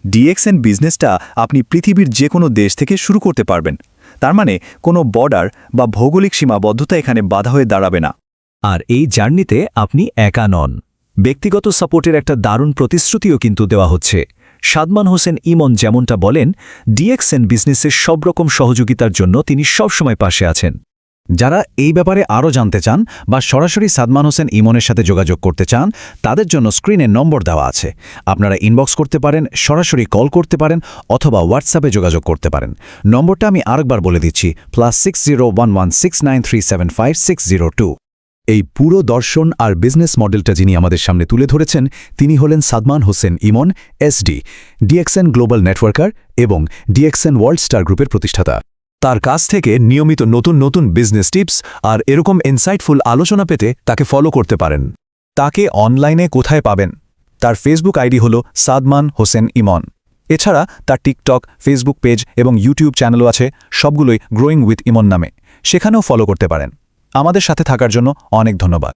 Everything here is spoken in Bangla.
ডিএক্সএন বিজনেসটা আপনি পৃথিবীর যে কোনো দেশ থেকে শুরু করতে পারবেন। তার মানে কোনো বর্ডার বা ভৌগোলিক সীমাবদ্ধতা এখানে বাধা হয়ে দাঁড়াবে না। আর এই জার্নিতে আপনি একা নন। ব্যক্তিগত সাপোর্টের একটা দারুণ প্রতিশ্রুতিও কিন্তু দেওয়া হচ্ছে। সাদমান হোসেন ইমন যেমনটা বলেন, ডিএক্সএন বিজনেসের সব রকম সহযোগিতার জন্য তিনি সবসময় পাশে আছেন। যারা এই ব্যাপারে আরও জানতে চান বা সরাসরি সাদমান হোসেন ইমনের সাথে যোগাযোগ করতে চান, তাদের জন্য স্ক্রিনে নম্বর দেওয়া আছে। আপনারা ইনবক্স করতে পারেন, সরাসরি কল করতে পারেন অথবা হোয়াটসঅ্যাপে যোগাযোগ করতে পারেন। নম্বরটা আমি আরেকবার বলে দিচ্ছি, +601169375602। এই পুরো দর্শন আর বিজনেস মডেলটা যিনি আমাদের সামনে তুলে ধরেছেন, তিনি হলেন Sadman Hossain Emon, SD, DXN global networker এবং ডিএক্সএন ওয়ার্ল্ড স্টার গ্রুপের প্রতিষ্ঠাতা। তার কাছ থেকে নিয়মিত নতুন নতুন বিজনেস টিপস আর এরকম ইনসাইটফুল আলোচনা পেতে তাকে ফলো করতে পারেন। তাকে অনলাইনে কোথায় পাবেন? তার ফেসবুক আইডি হল সাদমান হোসেন ইমন। এছাড়া তার টিকটক, ফেসবুক পেজ এবং ইউটিউব চ্যানেলও আছে, সবগুলোই গ্রোয়িং উইথ ইমন নামে। সেখানেও ফলো করতে পারেন। আমাদের সাথে থাকার জন্য অনেক ধন্যবাদ।